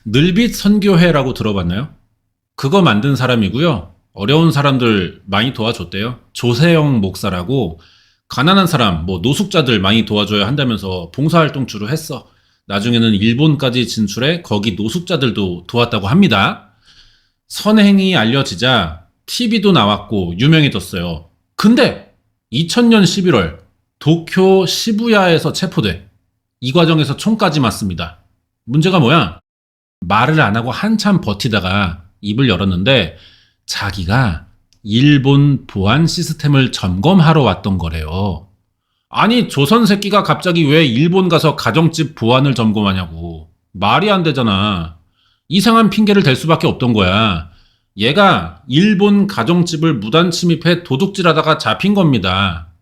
늘빛 선교회라고 들어봤나요? 그거 만든 사람이고요. 어려운 사람들 많이 도와줬대요. 조세영 목사라고 가난한 사람, 노숙자들 많이 도와줘야 한다면서 봉사활동 주로 했어. 나중에는 일본까지 진출해 거기 노숙자들도 도왔다고 합니다. 선행이 알려지자 TV도 나왔고 유명해졌어요. 근데 2000년 11월 도쿄 시부야에서 체포돼. 이 과정에서 총까지 맞습니다. 문제가 뭐야? 말을 안 하고 한참 버티다가 입을 열었는데 자기가 일본 보안 시스템을 점검하러 왔던 거래요. 아니, 조선 새끼가 갑자기 왜 일본 가서 가정집 보안을 점검하냐고. 말이 안 되잖아. 이상한 핑계를 댈 수밖에 없던 거야. 얘가 일본 가정집을 무단 침입해 도둑질하다가 잡힌 겁니다.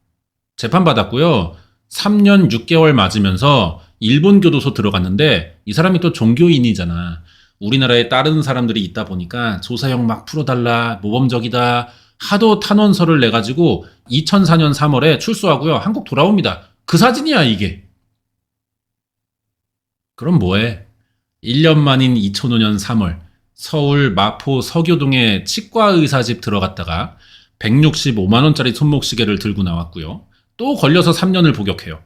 재판받았고요. 3년 6개월 맞으면서 일본 교도소 들어갔는데 이 사람이 또 종교인이잖아. 우리나라에 다른 사람들이 있다 보니까 조사형 막 풀어달라, 모범적이다, 하도 탄원서를 내가지고 2004년 3월에 출소하고요. 한국 돌아옵니다. 그 사진이야 이게. 그럼 뭐해? 1년 만인 2005년 3월 서울 마포 서교동에 치과의사집 들어갔다가 165만원짜리 손목시계를 들고 나왔고요. 또 걸려서 3년을 복역해요.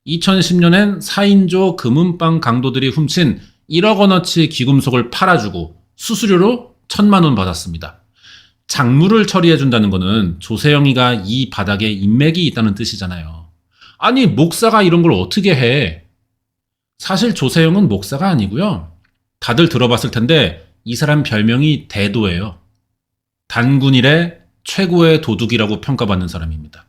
2010년엔 4인조 금은방 강도들이 훔친 1억 원어치 귀금속을 팔아주고 수수료로 1,000만 원 받았습니다. 작물을 처리해준다는 거는 조세영이가 이 바닥에 인맥이 있다는 뜻이잖아요. 아니, 목사가 이런 걸 어떻게 해? 사실 조세영은 목사가 아니고요. 다들 들어봤을 텐데 이 사람 별명이 대도예요. 단군 이래 최고의 도둑이라고 평가받는 사람입니다.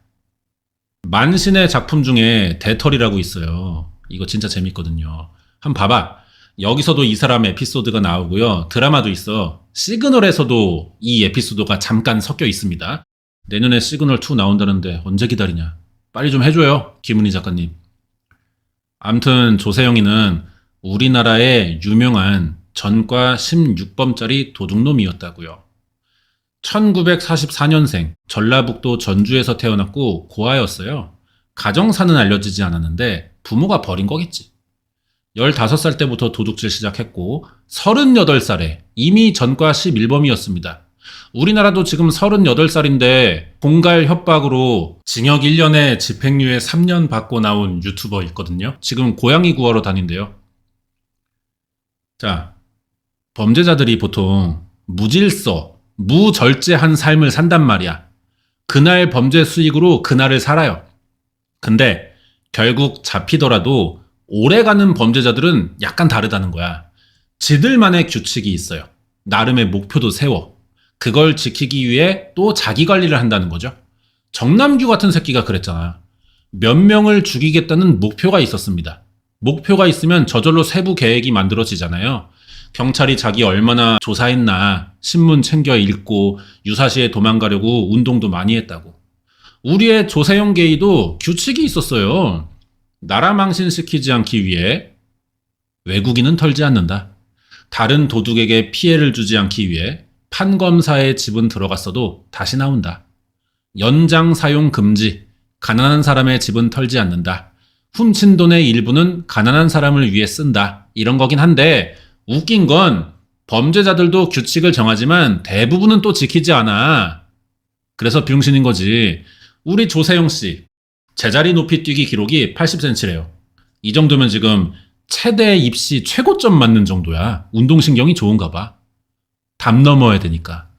만신의 작품 중에 대털이라고 있어요. 이거 진짜 재밌거든요. 한번 봐봐. 여기서도 이 사람 에피소드가 나오고요. 드라마도 있어. 시그널에서도 이 에피소드가 잠깐 섞여 있습니다. 내년에 시그널2 나온다는데 언제 기다리냐. 빨리 좀 해줘요, 김은희 작가님. 암튼 조세영이는 우리나라의 유명한 전과 16범짜리 도둑놈이었다고요. 1944년생, 전라북도 전주에서 태어났고 고아였어요. 가정사는 알려지지 않았는데 부모가 버린 거겠지. 15살 때부터 도둑질 시작했고 38살에 이미 전과 11범이었습니다. 우리나라도 지금 38살인데 공갈 협박으로 징역 1년에 집행유예 3년 받고 나온 유튜버 있거든요. 지금 고양이 구하러 다닌대요. 자, 범죄자들이 보통 무질서, 무절제한 삶을 산단 말이야. 그날 범죄 수익으로 그날을 살아요. 근데 결국 잡히더라도 오래가는 범죄자들은 약간 다르다는 거야. 지들만의 규칙이 있어요. 나름의 목표도 세워. 그걸 지키기 위해 또 자기 관리를 한다는 거죠. 정남규 같은 새끼가 그랬잖아. 몇 명을 죽이겠다는 목표가 있었습니다. 목표가 있으면 저절로 세부 계획이 만들어지잖아요. 경찰이 자기 얼마나 조사했나 신문 챙겨 읽고 유사시에 도망가려고 운동도 많이 했다고. 우리의 조세영 게이도 규칙이 있었어요. 나라 망신시키지 않기 위해 외국인은 털지 않는다. 다른 도둑에게 피해를 주지 않기 위해 판검사의 집은 들어갔어도 다시 나온다. 연장 사용 금지. 가난한 사람의 집은 털지 않는다. 훔친 돈의 일부는 가난한 사람을 위해 쓴다. 이런 거긴 한데 웃긴 건 범죄자들도 규칙을 정하지만 대부분은 또 지키지 않아. 그래서 병신인 거지. 우리 조세영 씨 제자리 높이 뛰기 기록이 80cm래요. 이 정도면 지금 체대 입시 최고점 맞는 정도야. 운동신경이 좋은가 봐. 담 넘어야 되니까.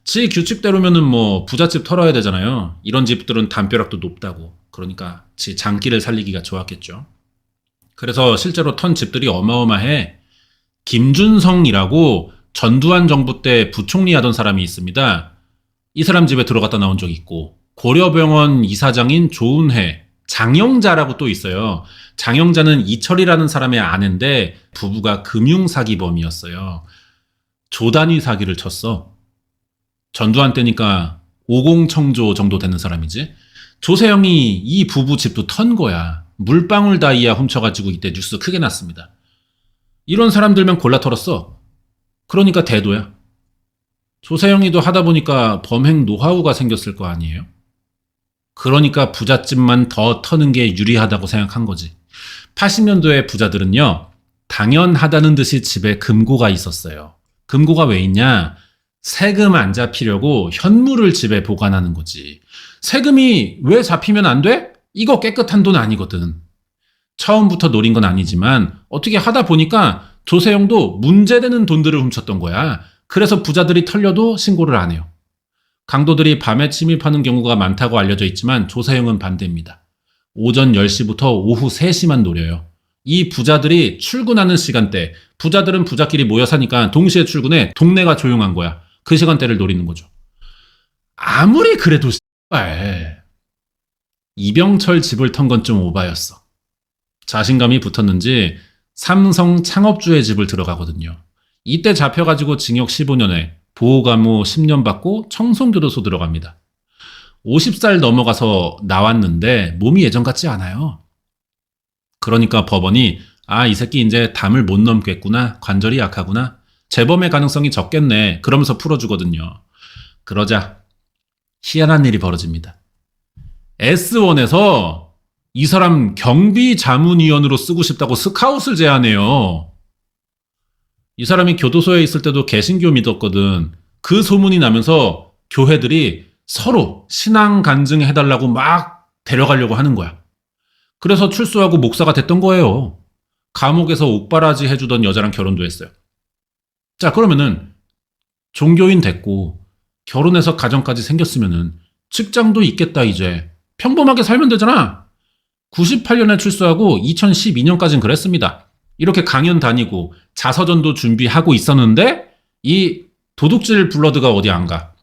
지 규칙대로면은 부잣집 털어야 되잖아요. 이런 집들은 담벼락도 높다고. 그러니까 지 장기를 살리기가 좋았겠죠. 그래서 실제로 턴 집들이 어마어마해. 김준성이라고 전두환 정부 때 부총리 하던 사람이 있습니다. 이 사람 집에 들어갔다 나온 적이 있고, 고려병원 이사장인 조은혜, 장영자라고 또 있어요. 장영자는 이철이라는 사람의 아내인데 부부가 금융사기범이었어요. 조단위 사기를 쳤어. 전두환 때니까 50청조 정도 되는 사람이지. 조세영이 이 부부 집도 턴 거야. 물방울 다이아 훔쳐가지고 이때 뉴스 크게 났습니다. 이런 사람들만 골라 털었어. 그러니까 대도야. 조세영이도 하다 보니까 범행 노하우가 생겼을 거 아니에요? 그러니까 부잣집만 더 터는 게 유리하다고 생각한 거지. 80년도에 부자들은요, 당연하다는 듯이 집에 금고가 있었어요. 금고가 왜 있냐? 세금 안 잡히려고 현물을 집에 보관하는 거지. 세금이 왜 잡히면 안 돼? 이거 깨끗한 돈 아니거든. 처음부터 노린 건 아니지만 어떻게 하다 보니까 조세형도 문제되는 돈들을 훔쳤던 거야. 그래서 부자들이 털려도 신고를 안 해요. 강도들이 밤에 침입하는 경우가 많다고 알려져 있지만 조세형은 반대입니다. 오전 10시부터 오후 3시만 노려요. 이 부자들이 출근하는 시간대, 부자들은 부자끼리 모여 사니까 동시에 출근해 동네가 조용한 거야. 그 시간대를 노리는 거죠. 아무리 그래도 씨발 이병철 집을 턴 건 좀 오바였어. 자신감이 붙었는지 삼성 창업주의 집을 들어가거든요. 이때 잡혀가지고 징역 15년에 보호감호 10년 받고 청송교도소 들어갑니다. 50살 넘어가서 나왔는데 몸이 예전 같지 않아요. 그러니까 법원이 이 새끼 이제 담을 못 넘겠구나. 관절이 약하구나. 재범의 가능성이 적겠네. 그러면서 풀어주거든요. 그러자 희한한 일이 벌어집니다. S1에서 이 사람 경비자문위원으로 쓰고 싶다고 스카웃을 제안해요. 이 사람이 교도소에 있을 때도 개신교 믿었거든. 그 소문이 나면서 교회들이 서로 신앙 간증해달라고 막 데려가려고 하는 거야. 그래서 출소하고 목사가 됐던 거예요. 감옥에서 옥바라지 해주던 여자랑 결혼도 했어요. 자, 그러면은 종교인 됐고 결혼해서 가정까지 생겼으면은 직장도 있겠다 이제. 평범하게 살면 되잖아. 98년에 출소하고 2012년까지는 그랬습니다. 이렇게 강연 다니고 자서전도 준비하고 있었는데 이 도둑질 블러드가 어디 안 가.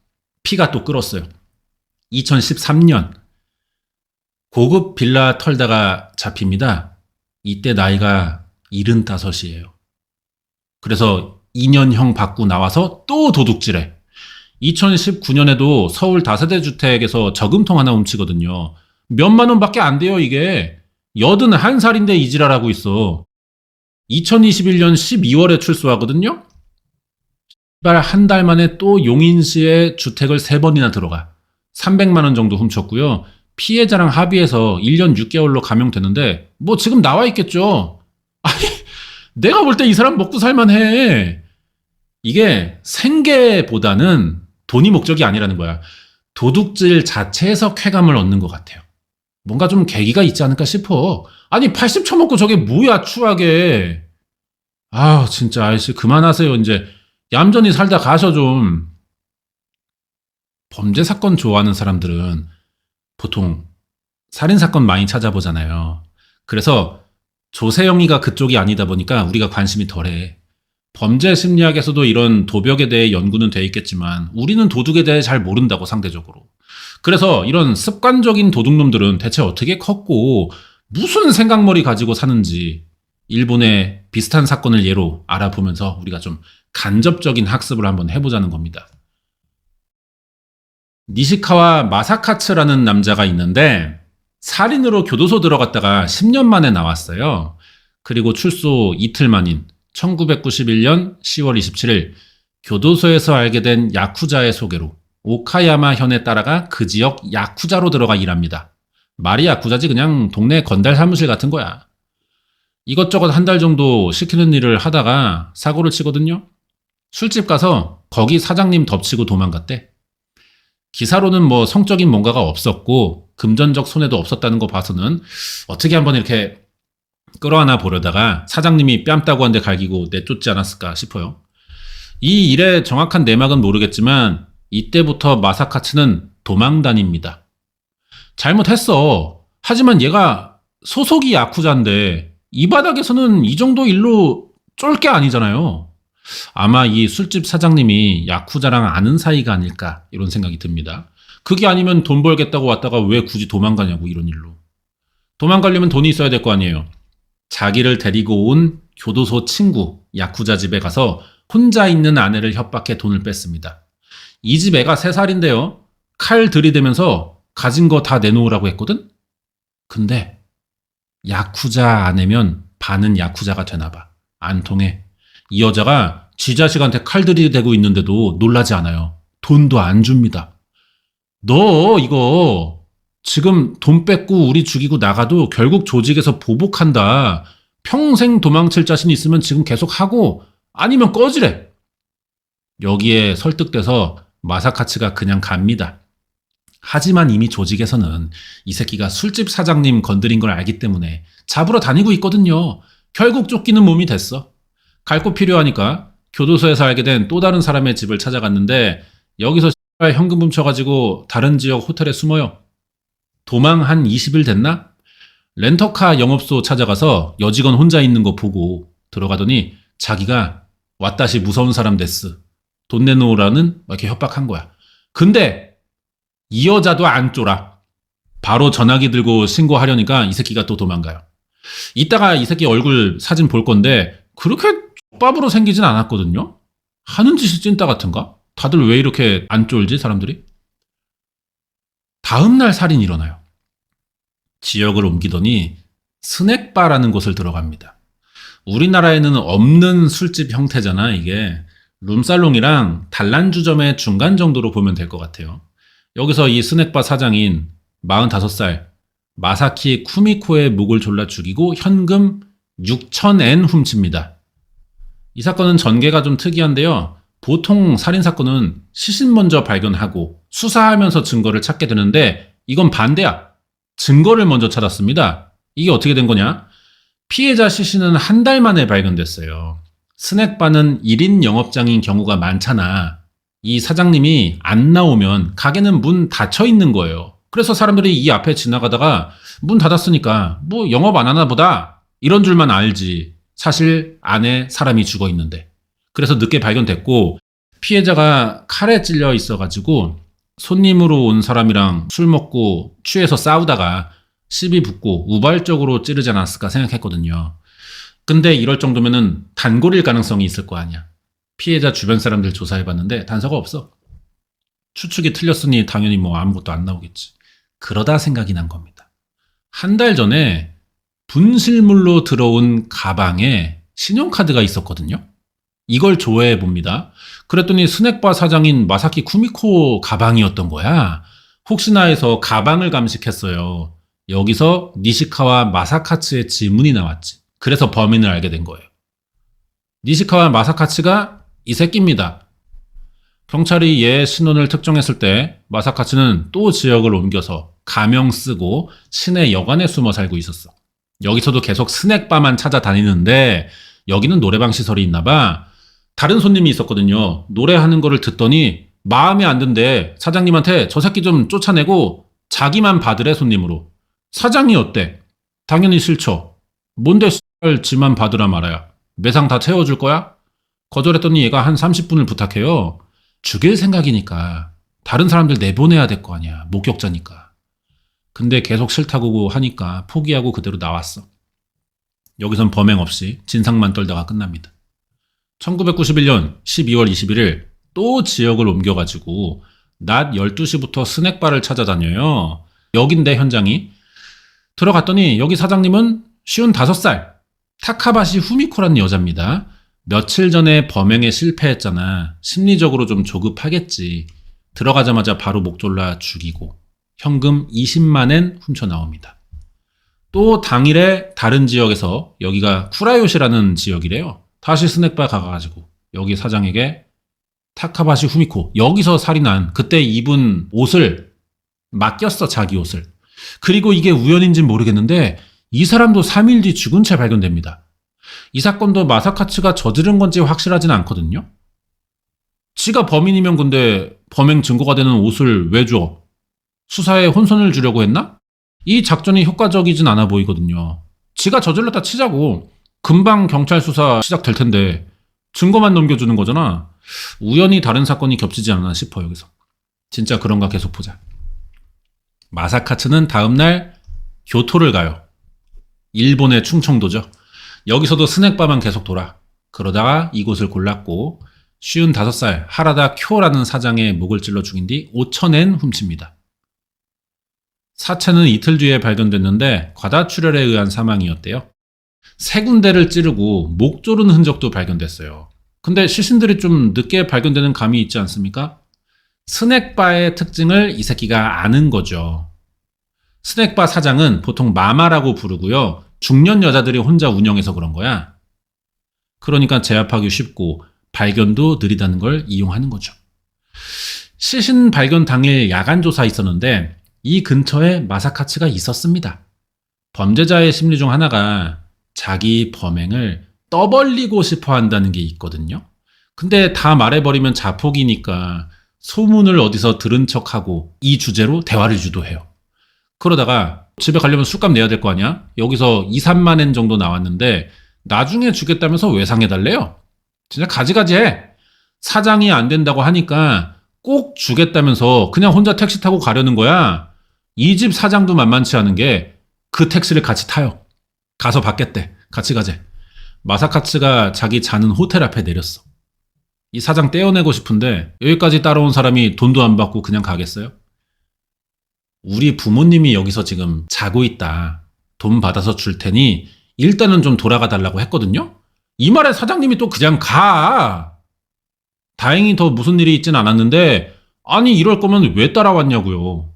피가 또 끓었어요. 2013년 고급 빌라 털다가 잡힙니다. 이때 나이가 75이에요. 그래서 2년형 받고 나와서 또 도둑질해. 2019년에도 서울 다세대 주택에서 저금통 하나 훔치거든요. 몇만 원밖에 안 돼요 이게. 81살인데 이지랄하고 있어. 2021년 12월에 출소하거든요. 한 달 만에 또 용인시에 주택을 3번이나 들어가. 300만 원 정도 훔쳤고요. 피해자랑 합의해서 1년 6개월로 감형되는데 뭐 지금 나와 있겠죠. 아니 내가 볼 때 이 사람 먹고 살만해. 이게 생계보다는 돈이 목적이 아니라는 거야. 도둑질 자체에서 쾌감을 얻는 것 같아요. 뭔가 좀 계기가 있지 않을까 싶어. 아니 80 쳐먹고 저게 뭐야 추하게. 진짜 아이씨 그만하세요 이제. 얌전히 살다 가셔 좀. 범죄 사건 좋아하는 사람들은 보통 살인 사건 많이 찾아보잖아요. 그래서 조세영이가 그쪽이 아니다 보니까 우리가 관심이 덜해. 범죄 심리학에서도 이런 도벽에 대해 연구는 돼 있겠지만 우리는 도둑에 대해 잘 모른다고 상대적으로. 그래서 이런 습관적인 도둑놈들은 대체 어떻게 컸고 무슨 생각머리 가지고 사는지 일본의 비슷한 사건을 예로 알아보면서 우리가 좀 간접적인 학습을 한번 해보자는 겁니다. 니시카와 마사카츠라는 남자가 있는데 살인으로 교도소 들어갔다가 10년 만에 나왔어요. 그리고 출소 이틀 만인 1991년 10월 27일 교도소에서 알게 된 야쿠자의 소개로 오카야마 현에 따라가 그 지역 야쿠자로 들어가 일합니다. 말이 야쿠자지 그냥 동네 건달 사무실 같은 거야. 이것저것 한 달 정도 시키는 일을 하다가 사고를 치거든요. 술집 가서 거기 사장님 덮치고 도망갔대. 기사로는 뭐 성적인 뭔가가 없었고 금전적 손해도 없었다는 거 봐서는 어떻게 한번 이렇게 끌어안아 보려다가 사장님이 뺨 따고 한 대 갈기고 내쫓지 않았을까 싶어요. 이 일의 정확한 내막은 모르겠지만 이때부터 마사카츠는 도망 다닙니다. 잘못했어. 하지만 얘가 소속이 야쿠자인데 이 바닥에서는 이 정도 일로 쫄 게 아니잖아요. 아마 이 술집 사장님이 야쿠자랑 아는 사이가 아닐까 이런 생각이 듭니다. 그게 아니면 돈 벌겠다고 왔다가 왜 굳이 도망가냐고 이런 일로. 도망가려면 돈이 있어야 될 거 아니에요. 자기를 데리고 온 교도소 친구 야쿠자 집에 가서 혼자 있는 아내를 협박해 돈을 뺐습니다. 이 집 애가 3살인데요. 칼 들이대면서 가진 거 다 내놓으라고 했거든? 근데 야쿠자 아내면 반은 야쿠자가 되나 봐. 안 통해. 이 여자가 지 자식한테 칼 들이대고 있는데도 놀라지 않아요. 돈도 안 줍니다. 너 이거 지금 돈 뺏고 우리 죽이고 나가도 결국 조직에서 보복한다. 평생 도망칠 자신 있으면 지금 계속 하고 아니면 꺼지래. 여기에 설득돼서 마사카츠가 그냥 갑니다. 하지만 이미 조직에서는 이 새끼가 술집 사장님 건드린 걸 알기 때문에 잡으러 다니고 있거든요. 결국 쫓기는 몸이 됐어. 갈 곳 필요하니까 교도소에서 알게 된 또 다른 사람의 집을 찾아갔는데 여기서 현금 훔쳐가지고 다른 지역 호텔에 숨어요. 도망 한 20일 됐나? 렌터카 영업소 찾아가서 여직원 혼자 있는 거 보고 들어가더니 자기가 왓다시 무서운 사람 됐스. 돈 내놓으라는 이렇게 협박한 거야. 근데 이 여자도 안 쫄아. 바로 전화기 들고 신고하려니까 이 새끼가 또 도망가요. 이따가 이 새끼 얼굴 사진 볼 건데 그렇게 X밥으로 생기진 않았거든요. 하는 짓이 찐따 같은가? 다들 왜 이렇게 안 쫄지 사람들이? 다음날 살인이 일어나요. 지역을 옮기더니 스낵바라는 곳을 들어갑니다. 우리나라에는 없는 술집 형태잖아 이게. 룸살롱이랑 단란주점의 중간 정도로 보면 될 것 같아요. 여기서 이 스낵바 사장인 45살 마사키 쿠미코의 목을 졸라 죽이고 현금 6,000엔 훔칩니다. 이 사건은 전개가 좀 특이한데요. 보통 살인사건은 시신 먼저 발견하고 수사하면서 증거를 찾게 되는데 이건 반대야. 증거를 먼저 찾았습니다. 이게 어떻게 된 거냐? 피해자 시신은 한 달 만에 발견됐어요. 스낵바는 1인 영업장인 경우가 많잖아. 이 사장님이 안 나오면 가게는 문 닫혀 있는 거예요. 그래서 사람들이 이 앞에 지나가다가 문 닫았으니까 뭐 영업 안 하나 보다 이런 줄만 알지. 사실 안에 사람이 죽어 있는데. 그래서 늦게 발견됐고 피해자가 칼에 찔려 있어가지고 손님으로 온 사람이랑 술 먹고 취해서 싸우다가 시비 붙고 우발적으로 찌르지 않았을까 생각했거든요. 근데 이럴 정도면은 단골일 가능성이 있을 거 아니야. 피해자 주변 사람들 조사해봤는데 단서가 없어. 추측이 틀렸으니 당연히 뭐 아무것도 안 나오겠지. 그러다 생각이 난 겁니다. 한 달 전에 분실물로 들어온 가방에 신용카드가 있었거든요. 이걸 조회해 봅니다. 그랬더니 스낵바 사장인 마사키 쿠미코 가방이었던 거야. 혹시나 해서 가방을 감식했어요. 여기서 니시카와 마사카츠의 지문이 나왔지. 그래서 범인을 알게 된 거예요. 니시카와 마사카츠가 이 새끼입니다. 경찰이 얘 신원을 특정했을 때 마사카츠는 또 지역을 옮겨서 가명 쓰고 시내 여관에 숨어 살고 있었어. 여기서도 계속 스낵바만 찾아다니는데 여기는 노래방 시설이 있나 봐. 다른 손님이 있었거든요. 노래하는 거를 듣더니 마음에 안 든대. 사장님한테 저 새끼 좀 쫓아내고 자기만 받으래 손님으로. 사장이 어때? 당연히 싫죠. 뭔데 지만 받으라 말아야. 매상 다 채워줄 거야? 거절했더니 얘가 한 30분을 부탁해요. 죽일 생각이니까 다른 사람들 내보내야 될 거 아니야. 목격자니까. 근데 계속 싫다고 하니까 포기하고 그대로 나왔어. 여기선 범행 없이 진상만 떨다가 끝납니다. 1991년 12월 21일 또 지역을 옮겨가지고 낮 12시부터 스낵바를 찾아다녀요. 여긴데 현장이. 들어갔더니 여기 사장님은 55살 타카바시 후미코라는 여자입니다. 며칠 전에 범행에 실패했잖아. 심리적으로 좀 조급하겠지. 들어가자마자 바로 목 졸라 죽이고 현금 20만엔 훔쳐 나옵니다. 또 당일에 다른 지역에서 여기가 쿠라요시라는 지역이래요. 다시 스낵바 가가지고 여기 사장에게 타카바시 후미코 여기서 살인한 그때 입은 옷을 맡겼어. 자기 옷을. 그리고 이게 우연인지는 모르겠는데 이 사람도 3일 뒤 죽은 채 발견됩니다. 이 사건도 마사카츠가 저지른 건지 확실하진 않거든요. 지가 범인이면 근데 범행 증거가 되는 옷을 왜 줘? 수사에 혼선을 주려고 했나? 이 작전이 효과적이진 않아 보이거든요. 지가 저질렀다 치자고 금방 경찰 수사 시작될 텐데 증거만 넘겨주는 거잖아. 우연히 다른 사건이 겹치지 않나 싶어 여기서. 진짜 그런가 계속 보자. 마사카츠는 다음날 교토를 가요. 일본의 충청도죠. 여기서도 스낵바만 계속 돌아. 그러다가 이곳을 골랐고 55살 하라다 쿄라는 사장의 목을 찔러 죽인 뒤 5,000엔 훔칩니다. 사체는 이틀 뒤에 발견됐는데 과다출혈에 의한 사망이었대요. 세 군데를 찌르고 목 조른 흔적도 발견됐어요. 근데 시신들이 좀 늦게 발견되는 감이 있지 않습니까? 스낵바의 특징을 이 새끼가 아는 거죠. 스낵바 사장은 보통 마마라고 부르고요. 중년 여자들이 혼자 운영해서 그런 거야. 그러니까 제압하기 쉽고 발견도 느리다는 걸 이용하는 거죠. 시신 발견 당일 야간 조사 있었는데 이 근처에 마사카츠가 있었습니다. 범죄자의 심리 중 하나가 자기 범행을 떠벌리고 싶어 한다는 게 있거든요. 근데 다 말해버리면 자폭이니까 소문을 어디서 들은 척하고 이 주제로 대화를 유도해요. 그러다가 집에 가려면 술값 내야 될 거 아니야? 여기서 2, 3만 엔 정도 나왔는데 나중에 주겠다면서 왜 상해달래요? 진짜 가지가지해. 사장이 안 된다고 하니까 꼭 주겠다면서 그냥 혼자 택시 타고 가려는 거야. 이 집 사장도 만만치 않은 게 그 택시를 같이 타요. 가서 받겠대. 같이 가재. 마사카츠가 자기 자는 호텔 앞에 내렸어. 이 사장 떼어내고 싶은데 여기까지 따라온 사람이 돈도 안 받고 그냥 가겠어요? 우리 부모님이 여기서 지금 자고 있다. 돈 받아서 줄 테니 일단은 좀 돌아가 달라고 했거든요? 이 말에 사장님이 또 그냥 가. 다행히 더 무슨 일이 있진 않았는데 아니 이럴 거면 왜 따라왔냐고요.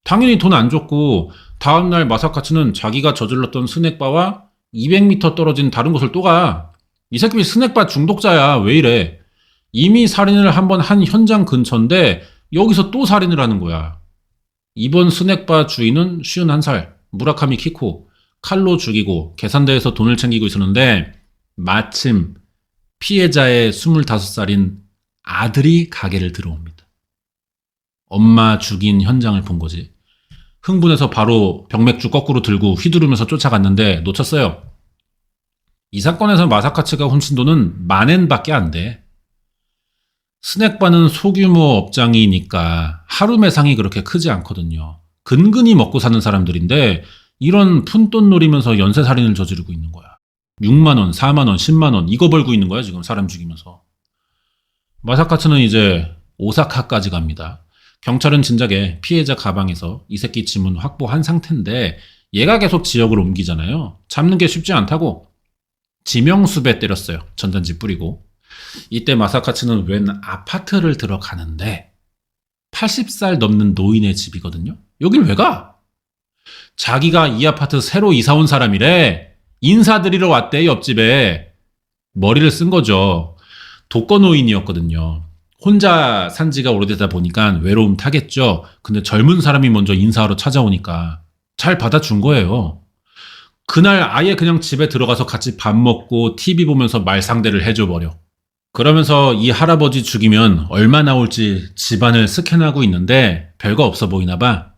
당연히 돈 안 줬고 다음날 마사카츠는 자기가 저질렀던 스낵바와 200m 떨어진 다른 곳을 또 가. 이 새끼 스낵바 중독자야. 왜 이래. 이미 살인을 한번 한 현장 근처인데 여기서 또 살인을 하는 거야. 이번 스낵바 주인은 51살 무라카미 키코. 칼로 죽이고 계산대에서 돈을 챙기고 있었는데 마침 피해자의 25살인 아들이 가게를 들어옵니다. 엄마 죽인 현장을 본 거지. 흥분해서 바로 병맥주 거꾸로 들고 휘두르면서 쫓아갔는데 놓쳤어요. 이 사건에서 마사카츠가 훔친 돈은 10,000엔밖에 안 돼. 스낵바는 소규모 업장이니까 하루 매상이 그렇게 크지 않거든요. 근근히 먹고 사는 사람들인데 이런 푼돈 노리면서 연쇄살인을 저지르고 있는 거야. 6만 원, 4만 원, 10만 원 이거 벌고 있는 거야 지금 사람 죽이면서. 마사카츠는 이제 오사카까지 갑니다. 경찰은 진작에 피해자 가방에서 이 새끼 지문 확보한 상태인데 얘가 계속 지역을 옮기잖아요. 잡는 게 쉽지 않다고 지명수배 때렸어요. 전단지 뿌리고. 이때 마사카츠는 웬 아파트를 들어가는데 80살 넘는 노인의 집이거든요. 여길 왜 가? 자기가 이 아파트 새로 이사 온 사람이래. 인사드리러 왔대 옆집에. 머리를 쓴 거죠. 독거노인이었거든요. 혼자 산 지가 오래되다 보니까 외로움 타겠죠. 근데 젊은 사람이 먼저 인사하러 찾아오니까 잘 받아준 거예요. 그날 아예 그냥 집에 들어가서 같이 밥 먹고 TV 보면서 말상대를 해줘버려. 그러면서 이 할아버지 죽이면 얼마 나올지 집안을 스캔하고 있는데 별거 없어 보이나 봐.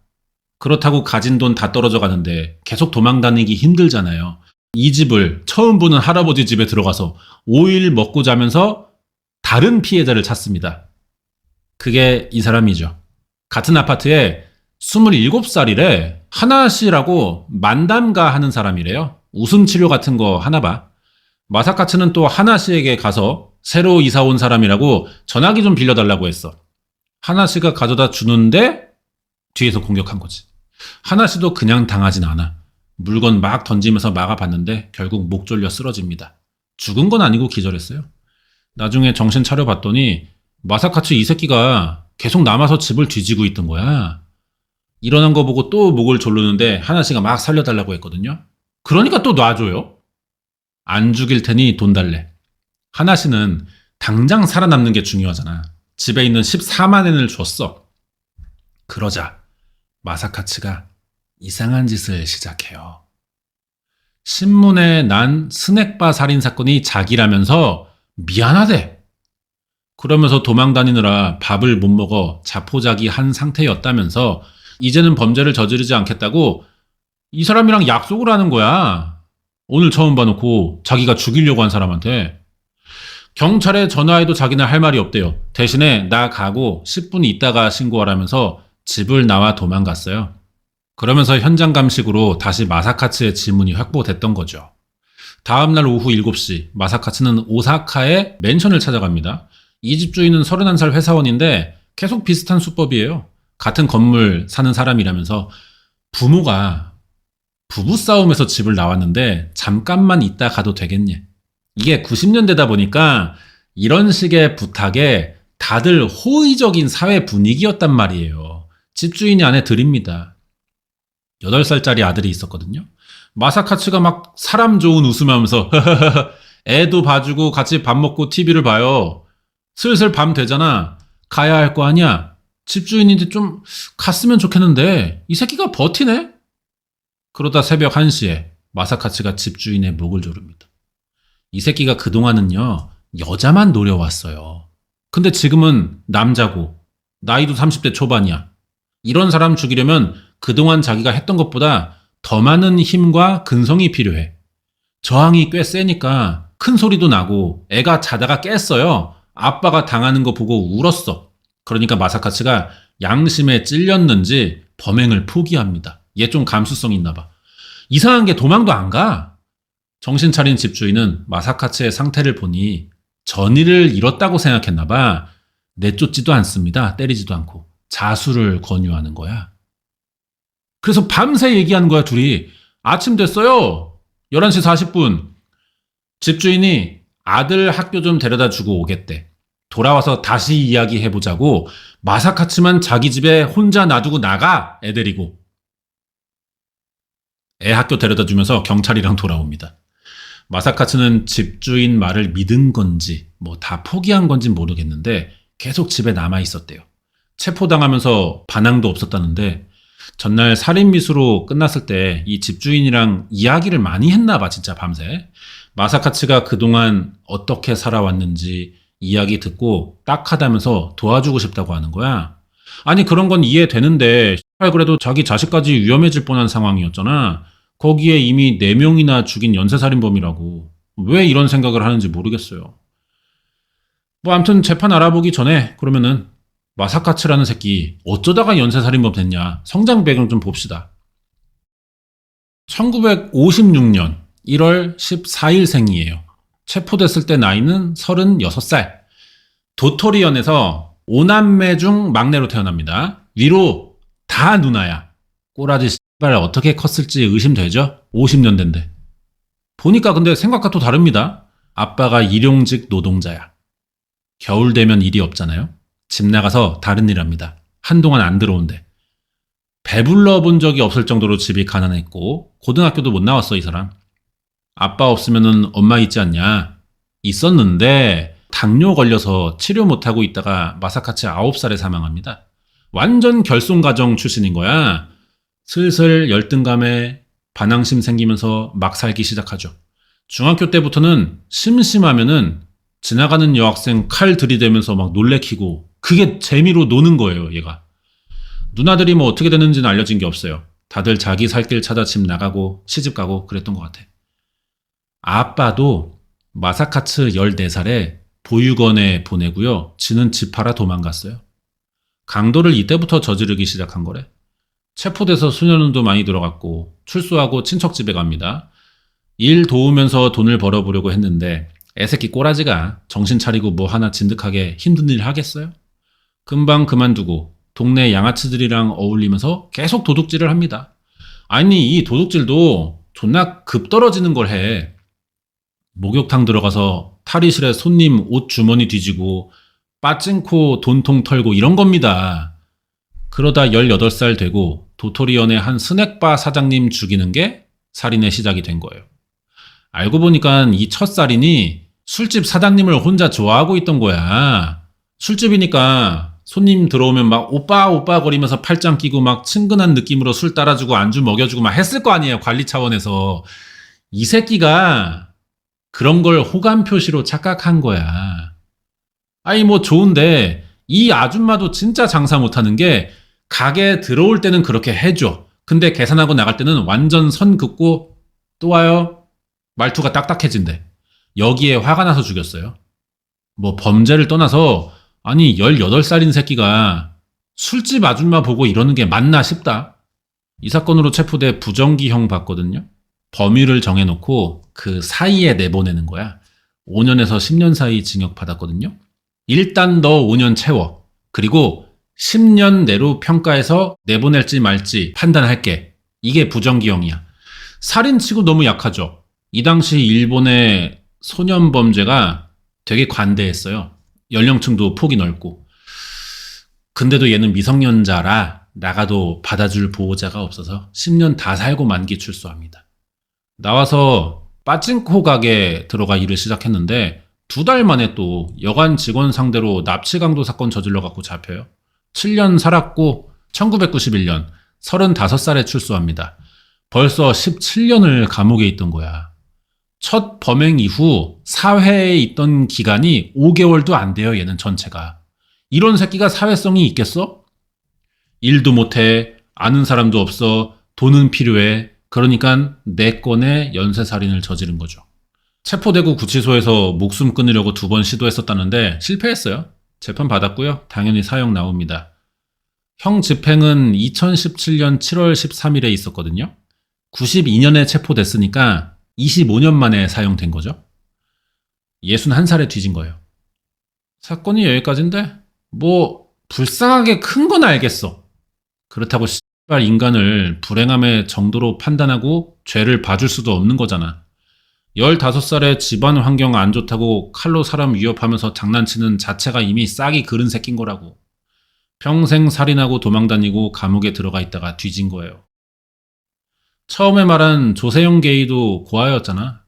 그렇다고 가진 돈 다 떨어져 가는데 계속 도망 다니기 힘들잖아요. 이 집을 처음 보는 할아버지 집에 들어가서 5일 먹고 자면서 다른 피해자를 찾습니다. 그게 이 사람이죠. 같은 아파트에 27살이래. 하나씨라고 만담가 하는 사람이래요. 웃음 치료 같은 거 하나 봐. 마사카츠는 또 하나씨에게 가서 새로 이사 온 사람이라고 전화기 좀 빌려달라고 했어. 하나씨가 가져다 주는데 뒤에서 공격한 거지. 하나씨도 그냥 당하진 않아. 물건 막 던지면서 막아봤는데 결국 목 졸려 쓰러집니다. 죽은 건 아니고 기절했어요. 나중에 정신 차려봤더니 마사카츠 이 새끼가 계속 남아서 집을 뒤지고 있던 거야. 일어난 거 보고 또 목을 조르는데 하나씨가 막 살려달라고 했거든요. 그러니까 또 놔줘요. 안 죽일 테니 돈 달래. 하나씨는 당장 살아남는 게 중요하잖아. 집에 있는 14만 엔을 줬어. 그러자 마사카츠가 이상한 짓을 시작해요. 신문에 난 스낵바 살인 사건이 자기라면서 미안하대. 그러면서 도망 다니느라 밥을 못 먹어 자포자기한 상태였다면서 이제는 범죄를 저지르지 않겠다고 이 사람이랑 약속을 하는 거야. 오늘 처음 봐놓고 자기가 죽이려고 한 사람한테. 경찰에 전화해도 자기는 할 말이 없대요. 대신에 나 가고 10분 있다가 신고하라면서 집을 나와 도망갔어요. 그러면서 현장 감식으로 다시 마사카츠의 지문이 확보됐던 거죠. 다음날 오후 7시 마사카츠는 오사카의 맨션을 찾아갑니다. 이 집 주인은 31살 회사원인데 계속 비슷한 수법이에요. 같은 건물 사는 사람이라면서 부모가 부부싸움에서 집을 나왔는데 잠깐만 있다 가도 되겠니? 이게 90년대다 보니까 이런 식의 부탁에 다들 호의적인 사회 분위기였단 말이에요. 집주인이 안에 들입니다. 8살짜리 아들이 있었거든요. 마사카츠가 막 사람 좋은 웃음하면서 애도 봐주고 같이 밥 먹고 TV를 봐요. 슬슬 밤 되잖아. 가야 할 거 아니야. 집주인인데 좀 갔으면 좋겠는데 이 새끼가 버티네? 그러다 새벽 1시에 마사카츠가 집주인의 목을 조릅니다. 이 새끼가 그동안은요, 여자만 노려왔어요. 근데 지금은 남자고 나이도 30대 초반이야. 이런 사람 죽이려면 그동안 자기가 했던 것보다 더 많은 힘과 근성이 필요해. 저항이 꽤 세니까 큰 소리도 나고 애가 자다가 깼어요. 아빠가 당하는 거 보고 울었어. 그러니까 마사카츠가 양심에 찔렸는지 범행을 포기합니다. 얘 좀 감수성 있나 봐. 이상한 게 도망도 안 가. 정신 차린 집주인은 마사카츠의 상태를 보니 전의를 잃었다고 생각했나 봐. 내쫓지도 않습니다. 때리지도 않고. 자수를 권유하는 거야. 그래서 밤새 얘기하는 거야, 둘이. 아침 됐어요. 11시 40분. 집주인이 아들 학교 좀 데려다 주고 오겠대. 돌아와서 다시 이야기해보자고 마사카츠만 자기 집에 혼자 놔두고 나가, 애 데리고. 애 학교 데려다 주면서 경찰이랑 돌아옵니다. 마사카츠는 집주인 말을 믿은 건지 뭐 다 포기한 건지 모르겠는데 계속 집에 남아 있었대요. 체포당하면서 반항도 없었다는데 전날 살인미수로 끝났을 때 이 집주인이랑 이야기를 많이 했나 봐, 진짜 밤새. 마사카츠가 그동안 어떻게 살아왔는지 이야기 듣고 딱하다면서 도와주고 싶다고 하는 거야. 아니, 그런 건 이해되는데 그래도 자기 자식까지 위험해질 뻔한 상황이었잖아. 거기에 이미 4명이나 죽인 연쇄살인범이라고. 왜 이런 생각을 하는지 모르겠어요. 뭐 아무튼 재판 알아보기 전에 그러면은 마사카츠라는 새끼 어쩌다가 연쇄살인범 됐냐, 성장 배경 좀 봅시다. 1956년 1월 14일 생이에요. 체포됐을 때 나이는 36살. 도토리현에서 5남매 중 막내로 태어납니다. 위로 다 누나야. 꼬라지 씨발 어떻게 컸을지 의심되죠? 50년대인데. 보니까 근데 생각과 또 다릅니다. 아빠가 일용직 노동자야. 겨울 되면 일이 없잖아요. 집 나가서 다른 일 합니다. 한동안 안 들어온대. 배불러 본 적이 없을 정도로 집이 가난했고 고등학교도 못 나왔어, 이 사람. 아빠 없으면은 엄마 있지 않냐? 있었는데 당뇨 걸려서 치료 못하고 있다가 마사카츠 9살에 사망합니다. 완전 결손가정 출신인 거야. 슬슬 열등감에 반항심 생기면서 막 살기 시작하죠. 중학교 때부터는 심심하면은 지나가는 여학생 칼 들이대면서 막 놀래키고 그게 재미로 노는 거예요, 얘가. 누나들이 뭐 어떻게 됐는지는 알려진 게 없어요. 다들 자기 살 길 찾아 집 나가고 시집 가고 그랬던 것 같아. 아빠도 마사카츠 14살에 보육원에 보내고요. 지는 집 팔아 도망갔어요. 강도를 이때부터 저지르기 시작한 거래. 체포돼서 수년원도 많이 들어갔고 출소하고 친척 집에 갑니다. 일 도우면서 돈을 벌어보려고 했는데 애새끼 꼬라지가 정신 차리고 뭐 하나 진득하게 힘든 일 하겠어요? 금방 그만두고 동네 양아치들이랑 어울리면서 계속 도둑질을 합니다. 아니, 이 도둑질도 존나 급 떨어지는 걸 해. 목욕탕 들어가서 탈의실에 손님 옷 주머니 뒤지고 빠찡코 돈통 털고 이런 겁니다. 그러다 18살 되고 도토리현의 한 스낵바 사장님 죽이는 게 살인의 시작이 된 거예요. 알고 보니까 이 첫 살인이 술집 사장님을 혼자 좋아하고 있던 거야. 술집이니까 손님 들어오면 막 오빠 오빠 거리면서 팔짱 끼고 막 친근한 느낌으로 술 따라주고 안주 먹여주고 막 했을 거 아니에요, 관리 차원에서. 이 새끼가 그런 걸 호감 표시로 착각한 거야. 아니 뭐 좋은데 이 아줌마도 진짜 장사 못하는 게 가게 들어올 때는 그렇게 해줘. 근데 계산하고 나갈 때는 완전 선 긋고 또 와요. 말투가 딱딱해진대. 여기에 화가 나서 죽였어요. 뭐 범죄를 떠나서 아니 18살인 새끼가 술집 아줌마 보고 이러는 게 맞나 싶다. 이 사건으로 체포돼 부정기형 받거든요. 범위를 정해놓고 그 사이에 내보내는 거야. 5년에서 10년 사이 징역 받았거든요. 일단 너 5년 채워. 그리고 10년 내로 평가해서 내보낼지 말지 판단할게. 이게 부정기형이야. 살인치고 너무 약하죠. 이 당시 일본의 소년범죄가 되게 관대했어요. 연령층도 폭이 넓고. 근데도 얘는 미성년자라 나가도 받아줄 보호자가 없어서 10년 다 살고 만기 출소합니다. 나와서 빠찡코 가게 들어가 일을 시작했는데 2달 만에 또 여관 직원 상대로 납치 강도 사건 저질러 갖고 잡혀요. 7년 살았고 1991년 35살에 출소합니다. 벌써 17년을 감옥에 있던 거야. 첫 범행 이후 사회에 있던 기간이 5개월도 안 돼요, 얘는 전체가. 이런 새끼가 사회성이 있겠어? 일도 못해, 아는 사람도 없어, 돈은 필요해. 그러니까 4건의 연쇄살인을 저지른 거죠. 체포되고 구치소에서 목숨 끊으려고 2번 시도했었다는데 실패했어요. 재판 받았고요. 당연히 사형 나옵니다. 형 집행은 2017년 7월 13일에 있었거든요. 92년에 체포됐으니까 25년 만에 사형된 거죠. 61살에 뒤진 거예요. 사건이 여기까지인데 뭐 불쌍하게 큰 건 알겠어. 그렇다고 씨발 인간을 불행함의 정도로 판단하고 죄를 봐줄 수도 없는 거잖아. 15살에 집안 환경 안 좋다고 칼로 사람 위협하면서 장난치는 자체가 이미 싹이 그른 새낀 거라고. 평생 살인하고 도망다니고 감옥에 들어가 있다가 뒤진 거예요. 처음에 말한 조세영 게이도 고아였잖아.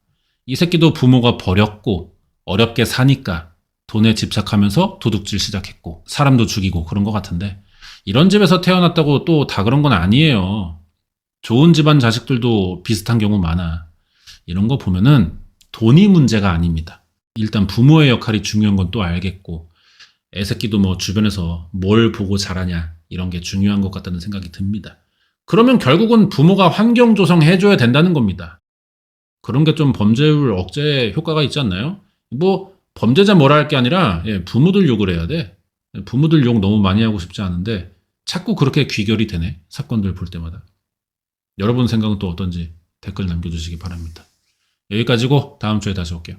이 새끼도 부모가 버렸고 어렵게 사니까 돈에 집착하면서 도둑질 시작했고 사람도 죽이고 그런 것 같은데 이런 집에서 태어났다고 또 다 그런 건 아니에요. 좋은 집안 자식들도 비슷한 경우 많아. 이런 거 보면은 돈이 문제가 아닙니다. 일단 부모의 역할이 중요한 건 또 알겠고 애새끼도 뭐 주변에서 뭘 보고 자라냐 이런 게 중요한 것 같다는 생각이 듭니다. 그러면 결국은 부모가 환경 조성해줘야 된다는 겁니다. 그런 게 좀 범죄율 억제 효과가 있지 않나요? 뭐 범죄자 뭐라 할 게 아니라 부모들 욕을 해야 돼. 부모들 욕 너무 많이 하고 싶지 않은데 자꾸 그렇게 귀결이 되네. 사건들 볼 때마다. 여러분 생각은 또 어떤지 댓글 남겨주시기 바랍니다. 여기까지고 다음 주에 다시 올게요.